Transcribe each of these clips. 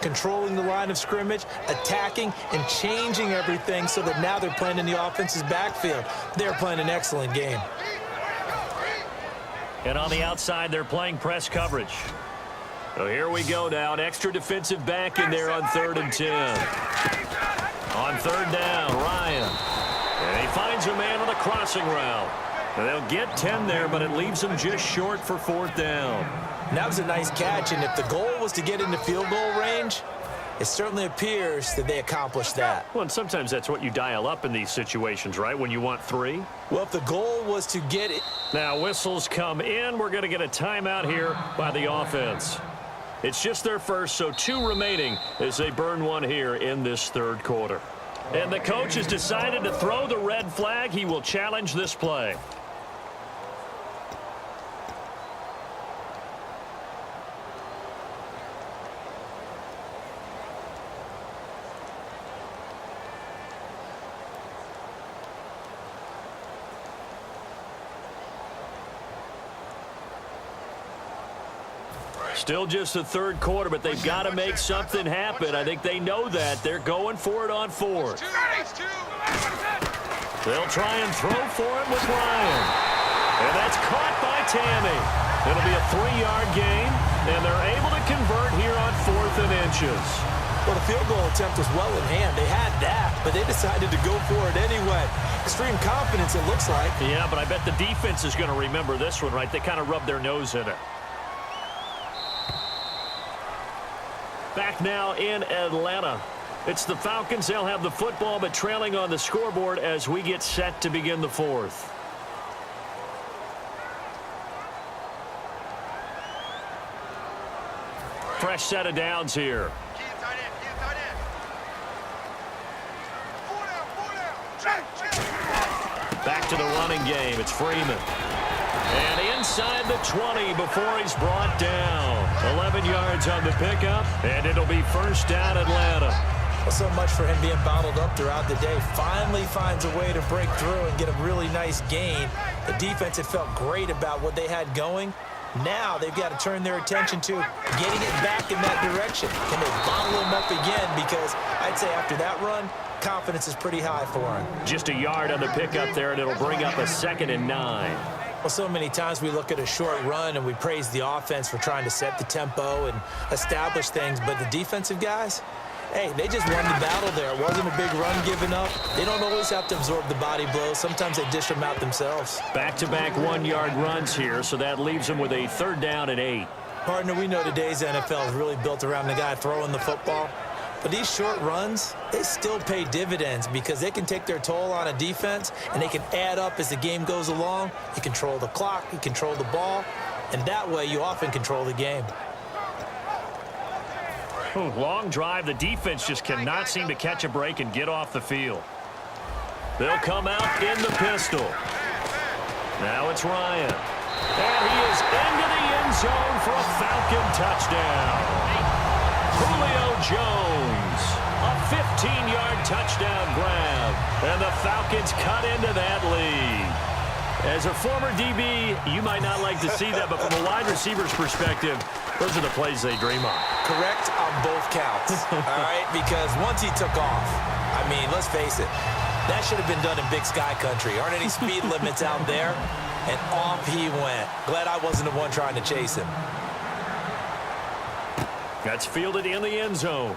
controlling the line of scrimmage, attacking, and changing everything so that now they're playing in the offense's backfield. They're playing an excellent game. And on the outside, they're playing press coverage. So here we go now. An extra defensive back in there on 3rd and 10. On 3rd down, Ryan. And he finds a man on the crossing route. And they'll get 10 there, but it leaves them just short for 4th down. And that was a nice catch, and if the goal was to get into field goal range, it certainly appears that they accomplished that. Well, and sometimes that's what you dial up in these situations, right, when you want 3? Well, if the goal was to get it. Now, whistles come in. We're going to get a timeout here by the offense. It's just their first, so 2 remaining as they burn one here in this 3rd quarter. And the coach has decided to throw the red flag. He will challenge this play. Still just the 3rd quarter, but they've got to make something happen. I think they know that. They're going for it on 4th. They'll try and throw for it with Ryan. And that's caught by Tammy. It'll be a 3-yard gain, and they're able to convert here on 4th and inches. Well, the field goal attempt was well in hand. They had that, but they decided to go for it anyway. Extreme confidence, it looks like. Yeah, but I bet the defense is going to remember this one, right? They kind of rubbed their nose in it. Back now in Atlanta. It's the Falcons. They'll have the football, but trailing on the scoreboard as we get set to begin the 4th. Fresh set of downs here. Back to the running game. It's Freeman. And inside the 20 before he's brought down. 11 yards on the pickup, and it'll be 1st down Atlanta. Well, so much for him being bottled up throughout the day. Finally finds a way to break through and get a really nice gain. The defense had felt great about what they had going. Now they've got to turn their attention to getting it back in that direction. Can they bottle him up again? Because I'd say after that run, confidence is pretty high for him. Just a yard on the pickup there, and it'll bring up a 2nd and 9. Well, so many times we look at a short run and we praise the offense for trying to set the tempo and establish things, but the defensive guys, hey, they just won the battle there. It wasn't a big run given up. They don't always have to absorb the body blows. Sometimes they dish them out themselves. Back-to-back 1-yard runs here, so that leaves them with a 3rd down and 8. Partner, we know today's NFL is really built around the guy throwing the football. But these short runs, they still pay dividends because they can take their toll on a defense and they can add up as the game goes along. You control the clock, you control the ball, and that way you often control the game. Long drive. The defense just cannot seem to catch a break and get off the field. They'll come out in the pistol. Now it's Ryan. And he is into the end zone for a Falcon touchdown. Julio Jones, a 15-yard touchdown grab, and the Falcons cut into that lead. As a former DB, you might not like to see that, but from a wide receiver's perspective, those are the plays they dream of. Correct on both counts, all right? Because once he took off, I mean, let's face it, that should have been done in Big Sky Country. Aren't any speed limits out there? And off he went. Glad I wasn't the one trying to chase him. That's fielded in the end zone.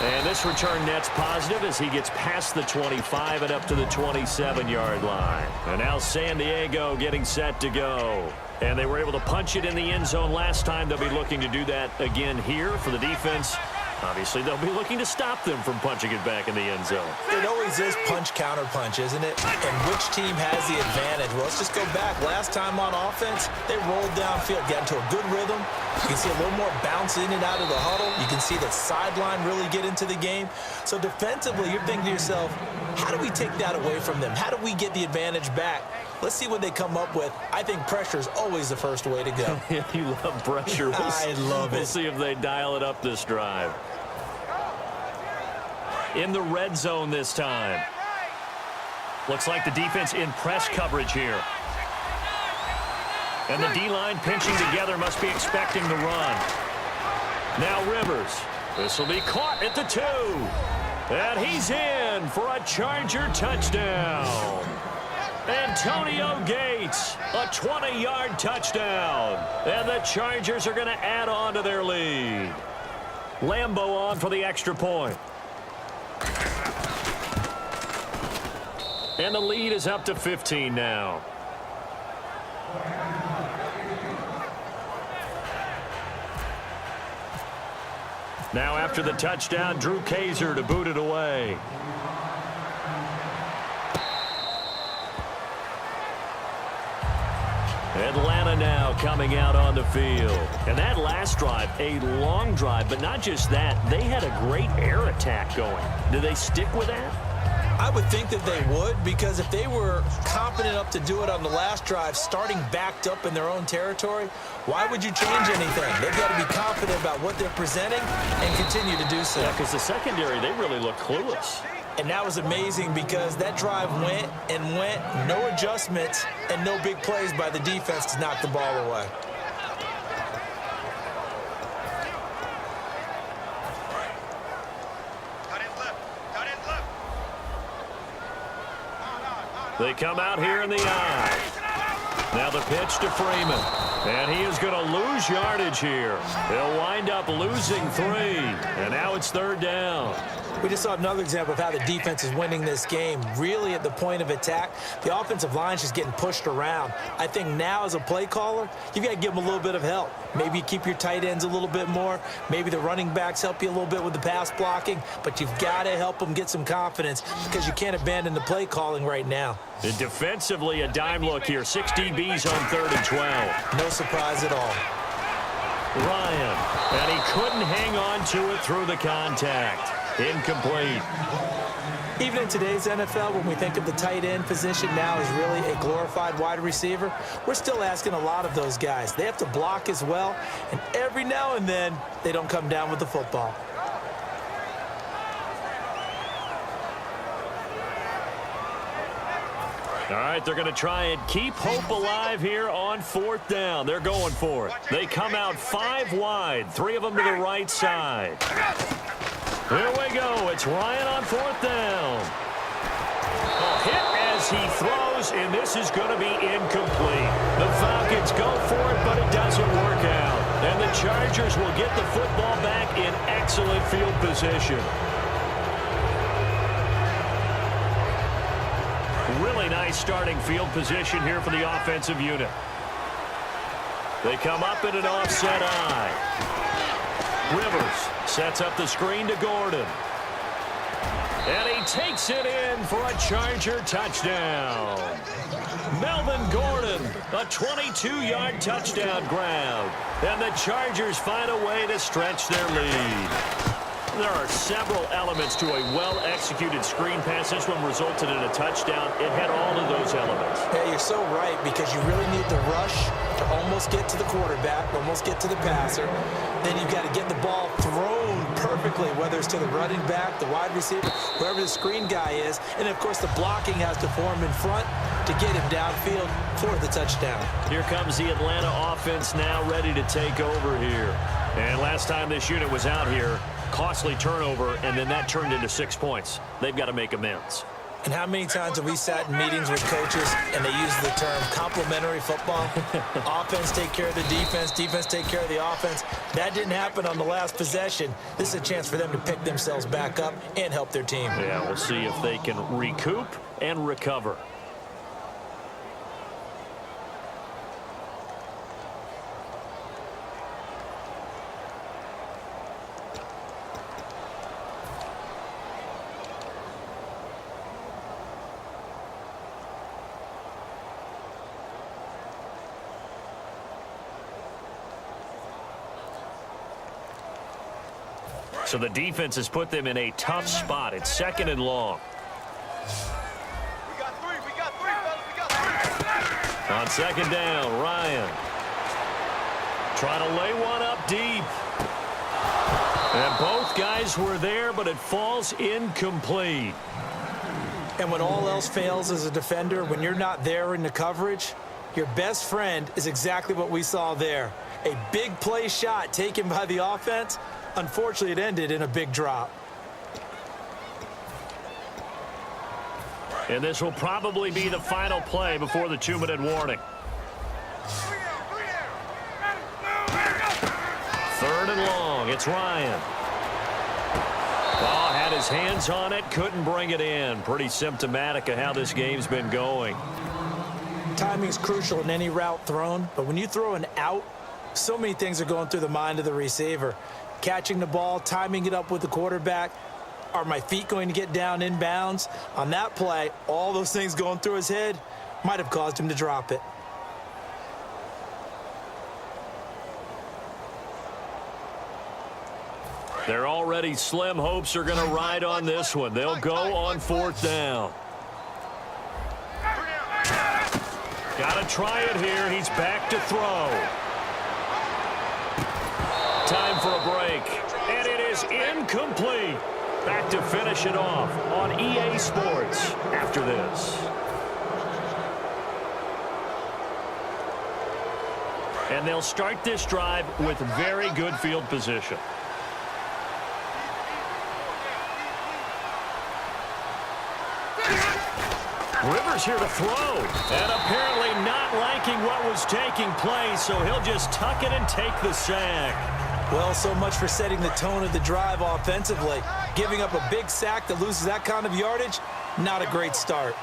And this return net's positive as he gets past the 25 and up to the 27-yard line. And now San Diego getting set to go. And they were able to punch it in the end zone last time. They'll be looking to do that again here for the defense. Obviously, they'll be looking to stop them from punching it back in the end zone. It always is punch-counter-punch, isn't it? And which team has the advantage? Well, let's just go back. Last time on offense, they rolled downfield, got into a good rhythm. You can see a little more bounce in and out of the huddle. You can see the sideline really get into the game. So defensively, you're thinking to yourself, how do we take that away from them? How do we get the advantage back? Let's see what they come up with. I think pressure is always the first way to go. You love pressure. I love it. We'll see if they dial it up this drive. In the red zone this time. Looks like the defense in press coverage here. And the D-line pinching together, must be expecting the run. Now Rivers. This will be caught at the 2. And he's in for a Charger touchdown. Antonio Gates, a 20-yard touchdown. And the Chargers are going to add on to their lead. Lambo on for the extra point. And the lead is up to 15 now. Now after the touchdown, Drew Kaiser to boot it away. Atlanta now coming out on the field. And that last drive, a long drive, but not just that. They had a great air attack going. Do they stick with that? I would think that they would, because if they were confident enough to do it on the last drive, starting backed up in their own territory, why would you change anything? They've got to be confident about what they're presenting and continue to do so. Yeah, because the secondary, they really look clueless. And that was amazing because that drive went and went, no adjustments, and no big plays by the defense to knock the ball away. They come out here in the eye. Now the pitch to Freeman. And he is going to lose yardage here. They'll wind up losing 3. And now it's 3rd down. We just saw another example of how the defense is winning this game. Really at the point of attack, the offensive line is just getting pushed around. I think now as a play caller, you've got to give them a little bit of help. Maybe you keep your tight ends a little bit more. Maybe the running backs help you a little bit with the pass blocking. But you've got to help them get some confidence because you can't abandon the play calling right now. And defensively, a dime look here. 6 DBs on 3rd and 12. No surprise at all. Ryan. And he couldn't hang on to it through the contact. Incomplete. Even in today's NFL, when we think of the tight end position now as really a glorified wide receiver, we're still asking a lot of those guys. They have to block as well, and every now and then, they don't come down with the football. All right, they're going to try and keep hope alive here on 4th down. They're going for it. They come out 5 wide, 3 of them to the right side. Here we go. It's Ryan on 4th down. A hit as he throws, and this is going to be incomplete. The Falcons go for it, but it doesn't work out. And the Chargers will get the football back in excellent field position. Really nice starting field position here for the offensive unit. They come up in an offset eye. Rivers sets up the screen to Gordon. And he takes it in for a Charger touchdown. Melvin Gordon, a 22-yard touchdown grab. And the Chargers find a way to stretch their lead. There are several elements to a well-executed screen pass. This one resulted in a touchdown. It had all of those elements. Yeah, you're so right, because you really need the rush to almost get to the quarterback, almost get to the passer. Then you've got to get the ball thrown perfectly, whether it's to the running back, the wide receiver, wherever the screen guy is. And, of course, the blocking has to form in front to get him downfield for the touchdown. Here comes the Atlanta offense now ready to take over here. And last time this unit was out here, costly turnover, and then that turned into 6 points. They've got to make amends. And how many times have we sat in meetings with coaches and they use the term complementary football? Offense take care of the defense, defense take care of the offense. That didn't happen on the last possession. This is a chance for them to pick themselves back up and help their team. Yeah, we'll see if they can recoup and recover. So the defense has put them in a tough spot. It's 2nd and long. We got three, fellas, we got three. On 2nd down, Ryan. Trying to lay one up deep. And both guys were there, but it falls incomplete. And when all else fails as a defender, when you're not there in the coverage, your best friend is exactly what we saw there. A big play shot taken by the offense. Unfortunately, it ended in a big drop. And this will probably be the final play before the 2-minute warning. 3rd and long. It's Ryan. Oh, had his hands on it, couldn't bring it in. Pretty symptomatic of how this game's been going. Timing is crucial in any route thrown, but when you throw an out, so many things are going through the mind of the receiver. Catching the ball, timing it up with the quarterback. Are my feet going to get down inbounds? On that play, all those things going through his head might have caused him to drop it. They're already slim hopes are going to ride on this one. They'll go on 4th down. Got to try it here. He's back to throw. Time for a break. And it is incomplete. Back to finish it off on EA Sports after this. And they'll start this drive with very good field position. Rivers here to throw. And apparently not liking what was taking place, so he'll just tuck it and take the sack. Well, so much for setting the tone of the drive offensively. Giving up a big sack that loses that kind of yardage, not a great start.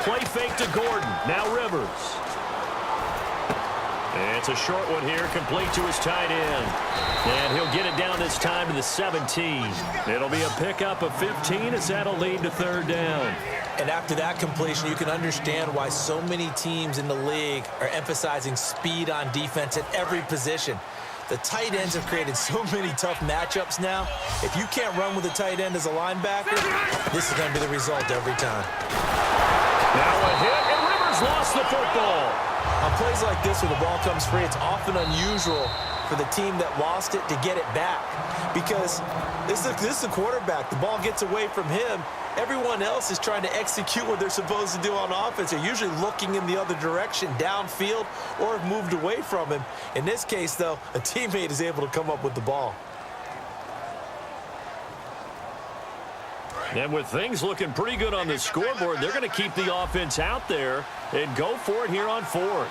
Play fake to Gordon. Now Rivers. And it's a short one here, complete to his tight end. And he'll get it down this time to the 17. It'll be a pickup of 15 as that'll lead to 3rd down. And after that completion, you can understand why so many teams in the league are emphasizing speed on defense at every position. The tight ends have created so many tough matchups now. If you can't run with a tight end as a linebacker, this is going to be the result every time. Now a hit, and Rivers lost the football. On plays like this where the ball comes free, it's often unusual for the team that lost it to get it back. Because this is the quarterback. The ball gets away from him. Everyone else is trying to execute what they're supposed to do on offense. They're usually looking in the other direction, downfield, or have moved away from him. In this case, though, a teammate is able to come up with the ball. And with things looking pretty good on the scoreboard, they're going to keep the offense out there and go for it here on 4th.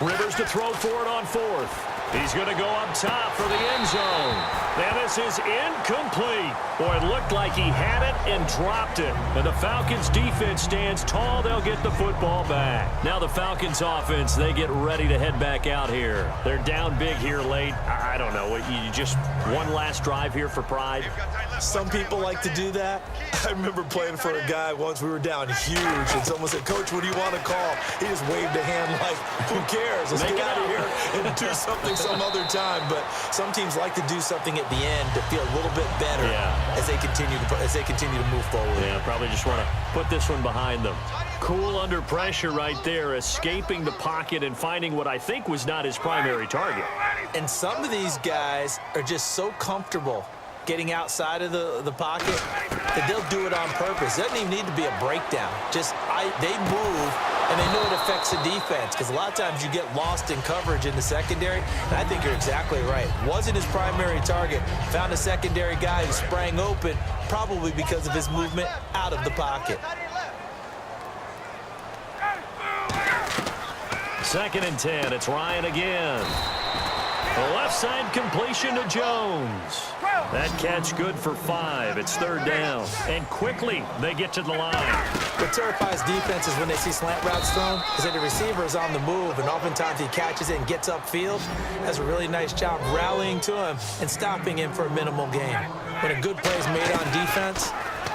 Rivers to throw for it on 4th. He's going to go up top for the end zone. And this is incomplete. Boy, it looked like he had it and dropped it. And the Falcons defense stands tall. They'll get the football back. Now the Falcons offense, they get ready to head back out here. They're down big here late. I don't know. You just one last drive here for pride. Some people like to do that. I remember playing for a guy once. We were down huge, and someone said, "Coach, what do you want to call?" He just waved a hand like, "Who cares? Let's get out of here and do something some other time." But some teams like to do something at the end to feel a little bit better as they continue to move forward. Yeah, probably just want to put this one behind them. Cool under pressure right there, escaping the pocket and finding what I think was not his primary target. And some of these guys are just so comfortable getting outside of the pocket that they'll do it on purpose. It doesn't even need to be a breakdown. Just they move, and they know it affects the defense, because a lot of times you get lost in coverage in the secondary, and I think you're exactly right. Wasn't his primary target. Found a secondary guy who sprang open, probably because of his movement out of the pocket. 2nd and 10. It's Ryan again. The left side completion to Jones. That catch good for 5. It's 3rd down. And quickly, they get to the line. What terrifies defenses when they see slant routes thrown is that the receiver is on the move, and oftentimes he catches it and gets upfield. Does a really nice job rallying to him and stopping him for a minimal gain. When a good play is made on defense,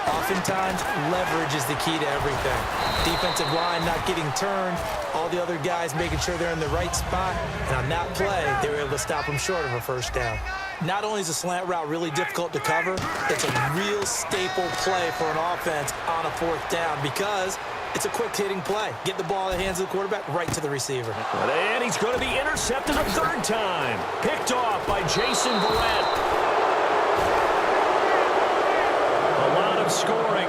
oftentimes leverage is the key to everything. Defensive line not getting turned, all the other guys making sure they're in the right spot, and on that play, they were able to stop him short of a 1st down. Not only is a slant route really difficult to cover, it's a real staple play for an offense on a 4th down because it's a quick-hitting play. Get the ball in the hands of the quarterback, right to the receiver. And he's going to be intercepted a 3rd time. Picked off by Jason Verrett. A lot of scoring.